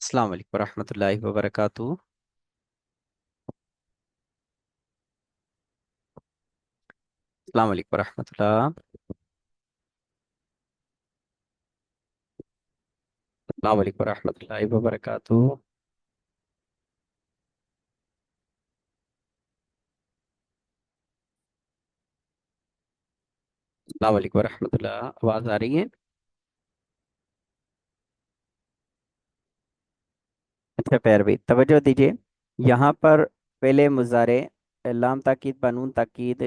السلام علیکم ورحمۃ اللہ وبرکاتہ۔ السلام علیکم ورحمۃ اللہ۔ السلام علیکم ورحمۃ اللہ وبرکاتہ۔ السلام علیکم ورحمۃ اللہ، آواز آ رہی ہے؟ اچھا پیر بھی توجہ دیجیے۔ یہاں پر پہلے مضارع لام تاکید بنون تاکید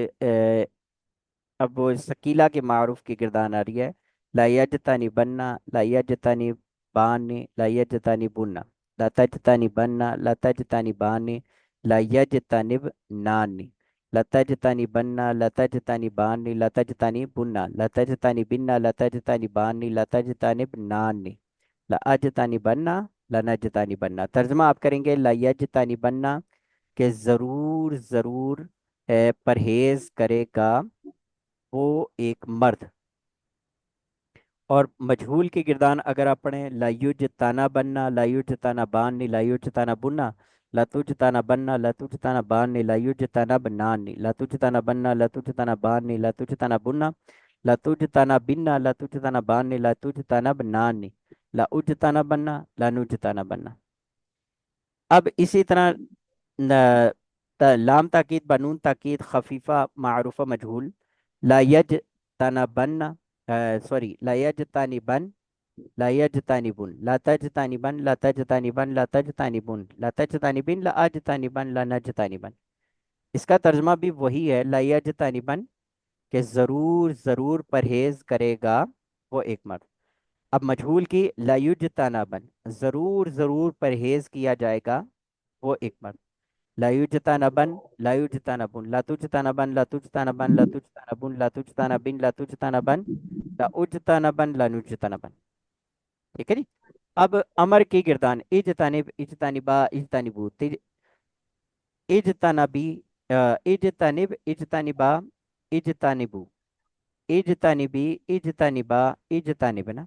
اب وہ ثقیلہ کے معروف کی گردان آ رہی ہے۔ لا یجتنی بننا، لا یجتنی بانی، لا یجتنی بننا، لا تجتنی بننا، لا تجتنی بانی، لا یجتنب نانی، لا تجتنی بننا، لا تجتنی بانی، لا تجتنی بننا، لا تجتنی بننا، لا تجتنی بانی، لا تجتنب نانی، لا اجتنی بننا، لا نجتنی بننا۔ ترجمہ آپ کریں گے لا یجتنی بننا کہ ضرور ضرور پرہیز کرے گا وہ ایک مرد۔ اور مجہول کی گردان اگر آپ پڑھیں لا یجتانا بننا، لا یجتانا باننی، لا یجتانا بننا، لا تجتانا بننا، لا تجتانا باننی، لا یجتانا بنانی، لا تجتانا بننا، لا تجتانا باننی، لا تجتانا بننا، لا تجتانا بننا، لا تجتانا باننی، لا تجتانا بنانی، لا اجتانا بننا، لا نجتانا بننا۔ اب اسی طرح لام تاکید بنون تاکید خفیفہ معروفہ مجہول لا یجتنبن، سوری لا یجتنبن، لا یجتنبن، لا تجتنبن، لا تجتنبن، لا تجتنبن، لا تجتنبن، لا اجتنبن، لا نجتنبن۔ اس کا ترجمہ بھی وہی ہے لا یجتنبن کہ ضرور ضرور پرہیز کرے گا وہ ایک مرد۔ اب مجہول کی لا یجتنبن ضرور ضرور پرہیز کیا جائے گا وہ ایک مرد۔ لا یجتنبن، لا یجتنبن، لا تجتنبن، لا تجتنبن، لا تجتنبن، لا تجتنبن، لا تجتنبن، لا اجتنبن، لا نجتنبن۔ ٹھیک ہے جی۔ اب امر کی گردان اجتنب، اجتنبا، اجتنبو، اجتنبی، اجتنب، اجتنبا، اجتنبو، اجتنبی، اجتنبا، اجتنبنا۔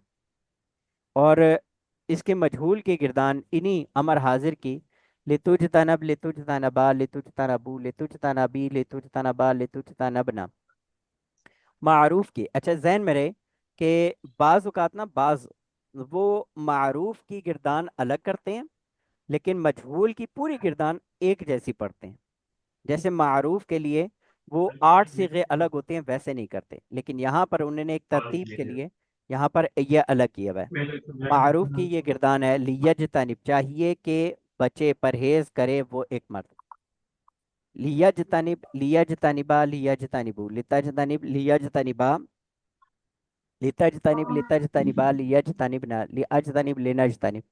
اور اس کے مجہول کی گردان انہی امر حاضر کی لتجتنب، لتجتنبا، لتجتنبو، لتجتنبی، لتجتنبا، لتجتنبنا۔ معروف کی اچھا ذہن میں رہے کہ بعض اوقات نا بعض وہ معروف کی گردان الگ کرتے ہیں لیکن مجہول کی پوری گردان ایک جیسی پڑھتے ہیں۔ جیسے معروف کے لیے وہ 8 صیغے الگ ہوتے ہیں ویسے نہیں کرتے، لیکن یہاں پر انہوں نے ایک ترتیب کے لیے یہاں پر یہ الگ کیا ہوا ہے۔ معروف کی یہ گردان ہے لیجتنب چاہیے کہ بچے پرہیز کرے وہ ایک مرد۔ لیجتنب، لیجتنبا، لیجتنبو، لتجتنب، لیجتنبا، لتجتنب، لتجتنبا، لیجتنبنا، لاجتنب، لنجتنب۔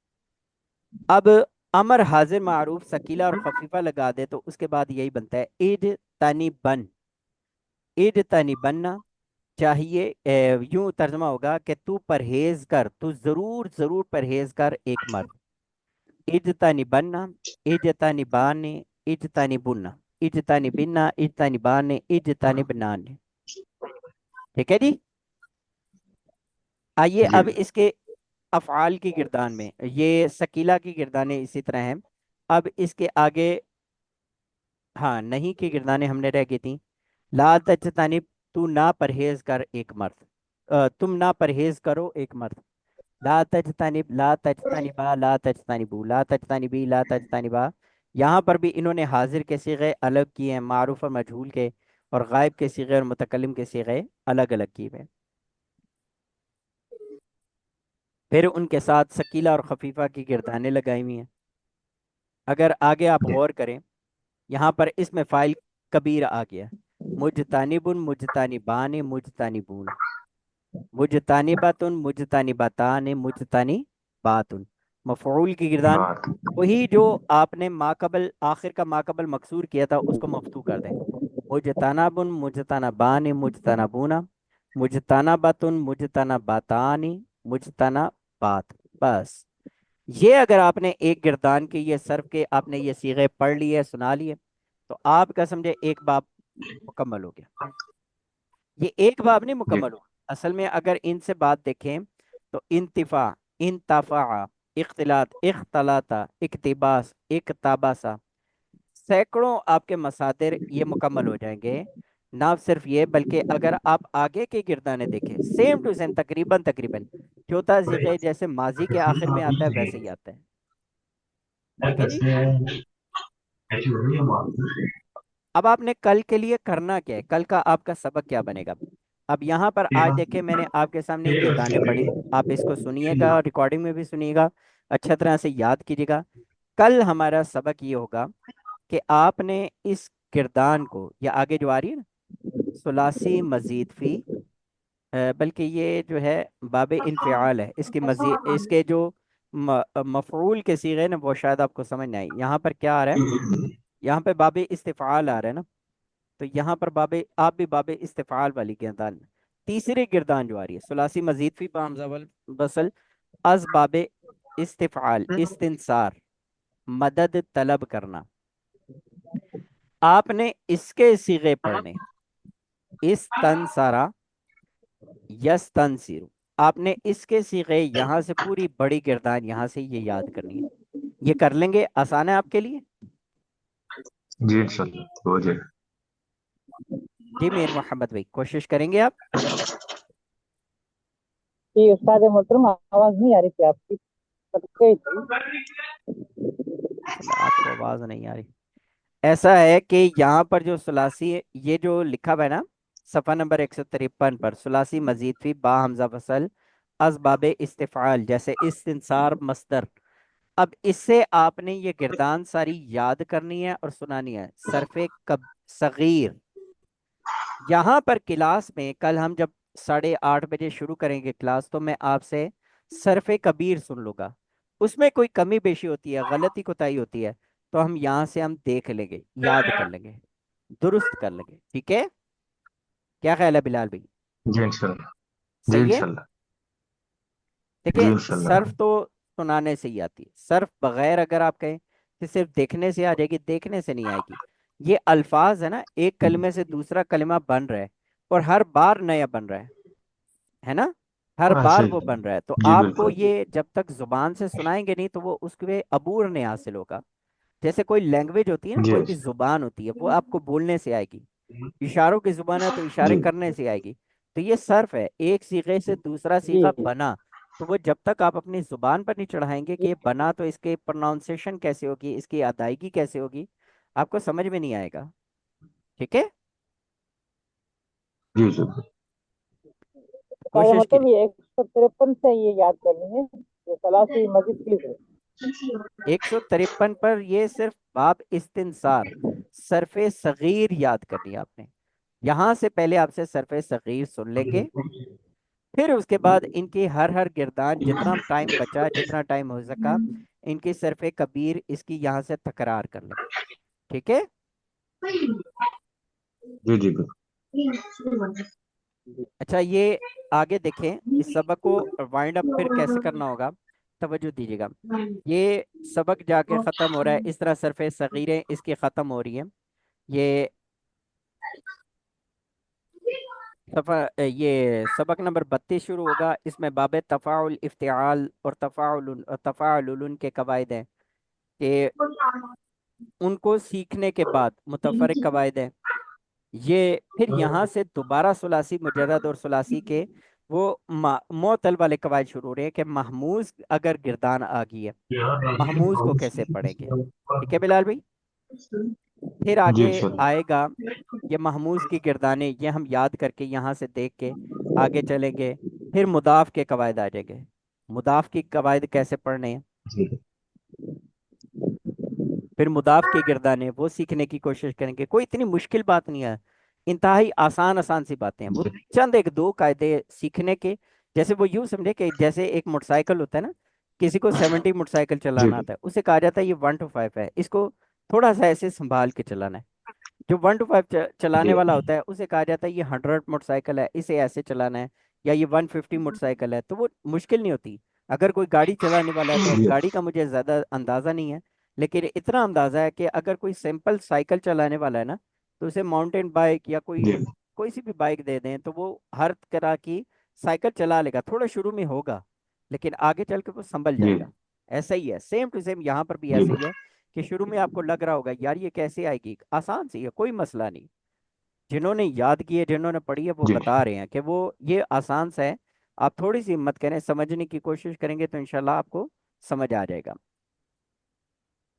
اب امر حاضر معروف ثقیلہ اور خفیفہ لگا دے تو اس کے بعد یہی بنتا ہے اجتنبن، اجتنبنا چاہیے یوں ترجمہ ہوگا کہ تو پرہیز کر، تو ضرور ضرور پرہیز کر ایک مرد۔ اجتنبنا، اجتنبان، اجتنبنا، اجتنبنا، اجتنبان، اجتنبنان۔ ٹھیک ہے جی۔ آئیے جی اب اس کے افعال کی گردان میں یہ ثقیلہ کی گردانیں اسی طرح ہیں۔ اب اس کے آگے ہاں نہیں کی گردانیں ہم نے رہ گئی تھیں۔ لا تجتنب تو نہ پرہیز کر ایک مرد، تم نہ پرہیز کرو ایک مرد۔ لا تجتنب، لا تجتنبا، لا تجتنبو، لا تجتنبی، لا تجتنبا۔ یہاں پر بھی انہوں نے حاضر کے صیغے الگ کیے ہیں معروف اور مجہول کے، اور غائب کے صیغے اور متکلم کے صیغے الگ الگ کیے ہوئے ہیں۔ پھر ان کے ساتھ ثقیلہ اور خفیفہ کی گردانیں لگائی ہوئی ہیں۔ اگر آگے آپ جی غور کریں یہاں پر اس میں فائل کبیر آ گیا، مجتنبن، مجتنبان، مجتنبون، مجتنبتن، مجتنبتان، مجتنباتن۔ مفعول کی گردان بات وہی جو آپ نے ماقبل آخر کا ماقبل مکسور کیا تھا اس کو مفتوح کر دیں۔ مجتنبن، مجتنبان، مجتنبون، مجتنبتن، مجتنباتان، مجتنبات۔ بس یہ اگر آپ نے ایک گردان کے یہ صرف کے آپ نے یہ صیغے پڑھ لیے سنا لیے تو آپ کا سمجھے ایک باب مکمل ہو گیا۔ یہ ایک باب نہیں جی مکمل ہوا، اصل میں اگر ان سے بات دیکھیں تو انتفاع، انتفاع، اختلاط، اختلاطا، اقتباس، اقتباسا، سینکڑوں آپ کے مصادر یہ مکمل ہو جائیں گے۔ نہ صرف یہ بلکہ اگر آپ آگے کے گردانے دیکھیں سیم ٹو سیم، تقریباً تقریباً چوتھا صیغہ جیسے ماضی کے آخر میں آتا ہے ویسے ہی آتا ہے۔ ٹھیک ہے جی۔ اب آپ نے کل کے لیے کرنا کیا ہے، کل کا آپ کا سبق کیا بنے گا؟ اب یہاں پر آج دیکھیں میں نے آپ کے سامنے یہ گردانے پڑھی، آپ اس کو سنیے گا، ریکارڈنگ میں بھی سنیے گا، اچھا طرح سے یاد کیجیے گا۔ کل ہمارا سبق یہ ہوگا کہ آپ نے اس گردان کو، یا آگے جو آ رہی ہے نا ثلاثی مزید فی، بلکہ یہ جو ہے باب انفعال ہے، اس کی مزید، اس کے جو مفعول کے صیغے نا وہ شاید آپ کو سمجھ نہیں آئی۔ یہاں پر کیا آ رہا ہے، یہاں پہ باب استفعال آ رہا ہے نا، تو یہاں پر باب، آپ بھی باب استفعال والی گردان، تیسری گردان جو آ رہی ہے ثلاثی مزید فی بحمزہ بسل، از باب استفعال، استنصار، مدد طلب کرنا، آپ نے اس کے صیغے پڑھنے، استنصرا، یستنصر، آپ نے اس کے صیغے یہاں سے پوری بڑی گردان یہاں سے یہ یاد کرنی ہے۔ یہ کر لیں گے، آسان ہے آپ کے لیے؟ جی انشاءاللہ ہو جائے گا۔ جی میر محمد بھائی کوشش کریں گے آپ؟ جی استاد محترم آواز نہیں آ رہی تھی آپ کی، چلو آپ کو آواز نہیں آ رہی، ایسا ہے کہ یہاں پر جو ثلاثی یہ جو لکھا ہوا ہے نا صفحہ نمبر 153 پر، ثلاثی مزید فی با حمزہ فصل از باب استفعال، جیسے استنصار مصدر، اب اس سے آپ نے یہ گردان ساری یاد کرنی ہے اور سنانی ہے۔ صرف صغیر، یہاں پر کلاس میں کل ہم جب 8:30 بجے شروع کریں گے کلاس، تو میں آپ سے صرف کبیر سن لوں گا، اس میں کوئی کمی بیشی ہوتی ہے، غلطی کوتاہی ہوتی ہے تو ہم یہاں سے ہم دیکھ لیں گے، یاد کر لیں گے، درست کر لیں گے، ٹھیک ہے؟ کیا خیال ہے بلال بھائی؟ جی انشاءاللہ، جی صحیح ہے؟ انشاءاللہ، دیکھیں جی انشاءاللہ، صرف تو سنانے سے ہی آتی ہے، صرف بغیر اگر آپ کہیں کہ صرف دیکھنے سے آ جائے گی، دیکھنے سے نہیں آئے گی۔ یہ الفاظ ہے نا، ایک کلمے سے دوسرا کلمہ بن رہا ہے اور ہر بار نیا بن رہا ہے نا، ہر ہاں بار صحیح، وہ بن رہا ہے، تو جی آپ کو بالکل، یہ جب تک زبان سے سنائیں گے نہیں تو وہ اس کے عبور نہیں حاصل ہوگا۔ جیسے کوئی لینگویج ہوتی ہے نا، جی کوئی بھی زبان ہوتی ہے، وہ آپ کو بولنے سے آئے گی، اشاروں کی زبان ہے تو اشارے جی کرنے سے آئے گی، تو یہ صرف ہے، ایک صیغے سے دوسرا جی صیغہ بنا تو وہ جب تک آپ اپنی زبان پر نہیں چڑھائیں گے کہ جی یہ بنا تو اس کے پروناؤنسیشن کیسے ہوگی، اس کی ادائیگی کیسے ہوگی، آپ کو سمجھ میں نہیں آئے گا، ٹھیک ہے؟ جی جی استاد کوشش کی محترم یہ 153 سے یہ یاد کرنی ہے، یہ ثلاثی مزید فی ہے۔ 153 پر یہ صرف باب استنصار، صرف صغیر یاد کرنی ہے آپ نے، یہاں سے پہلے آپ سے صرف صغیر سن لیں گے، پھر اس کے بعد ان کی ہر ہر گردان جتنا ٹائم بچا، جتنا ٹائم ہو سکا، ان کی صرف کبیر اس کی یہاں سے تکرار کر لیں گے، ٹھیک ہے؟ جی جی بالکل، اچھا یہ آگے دیکھیں، اس سبق کو وائنڈ اپ پھر کیسے کرنا ہوگا، توجہ دیجیے گا۔ یہ سبق جا کے ختم ہو رہا ہے اس طرح، صرف صغیریں اس کی ختم ہو رہی ہیں، یہ یہ سبق نمبر 32 شروع ہوگا، اس میں باب تفاعل، افتعال اور تفاعل کے قواعد ہیں کہ ان کو سیکھنے کے بعد متفرق قواعد ہیں، یہ پھر یہاں سے دوبارہ ثلاثی مجرد اور ثلاثی کے وہ معتل والے قواعد شروع ہو رہے ہیں کہ محموز اگر گردان آ گئی ہے، محموز کو کیسے پڑھیں گے، ٹھیک ہے بلال بھائی؟ پھر جی آگے انشاءاللہ، آئے گا یہ محموز کی گردانے، یہ ہم یاد کر کے یہاں سے دیکھ کے آگے چلیں گے، پھر مضاف کے قواعد آ جائیں گے، مضاف کی قواعد کیسے پڑھنے ہیں، جی پھر مضاف کی گردانے وہ سیکھنے کی کوشش کریں گے، کوئی اتنی مشکل بات نہیں ہے، انتہائی آسان آسان سی باتیں ہیں، وہ جی چند ایک دو قاعدے سیکھنے کے، جیسے وہ یوں سمجھے کہ جیسے ایک موٹر سائیکل ہوتا ہے نا، کسی کو 70 موٹر سائیکل جی چلانا آتا ہے، اسے کہا جاتا ہے یہ 1 to 5 ہے، اس کو تھوڑا سا ایسے سنبھال کے چلانا ہے۔ جو 1 to 5 چلانے جی والا ہوتا ہے اسے کہا جاتا ہے یہ 100 موٹر سائیکل ہے، اسے ایسے چلانا ہے، یا یہ 150 موٹر سائیکل ہے، تو وہ مشکل نہیں ہوتی۔ اگر کوئی گاڑی چلانے والا ہے تو اب جی گاڑی کا مجھے زیادہ اندازہ نہیں ہے، لیکن اتنا اندازہ ہے کہ اگر کوئی سمپل سائیکل چلانے والا ہے نا، تو اسے ماؤنٹین بائک یا کوئی جی کوئی سی بھی بائک دے دیں تو وہ ہر طرح کی سائیکل چلا لے گا، تھوڑا شروع میں ہوگا لیکن آگے چل کے وہ سنبھل جی جائے گا، ایسا ہی ہے، سیم ٹو سیم یہاں پر بھی جی ایسا ہی ہے کہ شروع میں آپ کو لگ رہا ہوگا یار یہ کیسے آئے گی، آسان سی ہے، کوئی مسئلہ نہیں. جنہوں نے یاد کی ہے، جنہوں نے پڑھی ہے، وہ جی بتا رہے ہیں کہ وہ یہ آسان سا ہے. آپ تھوڑی سی ہمت کریں، سمجھنے کی کوشش کریں گے تو انشاءاللہ آپ کو سمجھ آ جائے گا.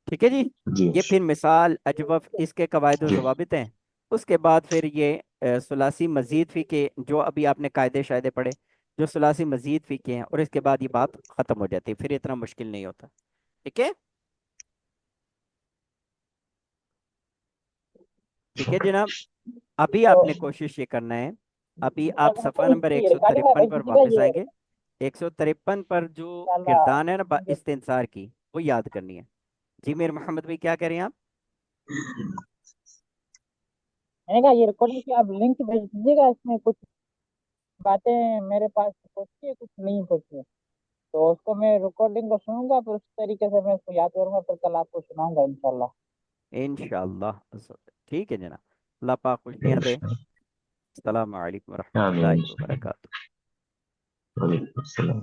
ٹھیک ہے جی. جی یہ پھر مثال، اجوف، اس کے قواعد و جی ضوابط ہیں. اس کے بعد پھر یہ ثلاثی مزید فی کے جو ابھی آپ نے قاعدے شاعدے پڑھے، جو ثلاثی مزید فی کے ہیں، اور اس کے بعد یہ بات ختم ہو جاتی ہے، پھر اتنا مشکل نہیں ہوتا. ٹھیک ہے. ٹھیک ہے جناب. ابھی تو آپ نے کوشش یہ کرنا ہے، ابھی آپ صفحہ نمبر ریکارڈنگ 153 پر واپس کیجیے آئیں گے. 153 پر جو انشاءاللہ. گردان ہے نا استنصار کی، وہ یاد کرنی ہے. جی میر محمد بھائی کیا کہہ رہے ہیں آپ؟ میں نے کہا یہ ریکارڈنگ کی آپ لنک بھیج دیجیے گا، اس میں کچھ باتیں میرے پاس پہنچی ہے، کچھ نہیں پہنچی ہے، تو اس کو میں ریکارڈنگ کو سنوں گا، پھر اس طریقے سے میں اس کو یاد کروں گا، پھر کل آپ کو سناؤں گا انشاءاللہ. انشاءاللہ. ٹھیک ہے جناب. اللہ پاک خوشیاں دے. السلام علیکم ورحمۃ آمین. اللہ وبرکاتہ. وعلیکم السلام.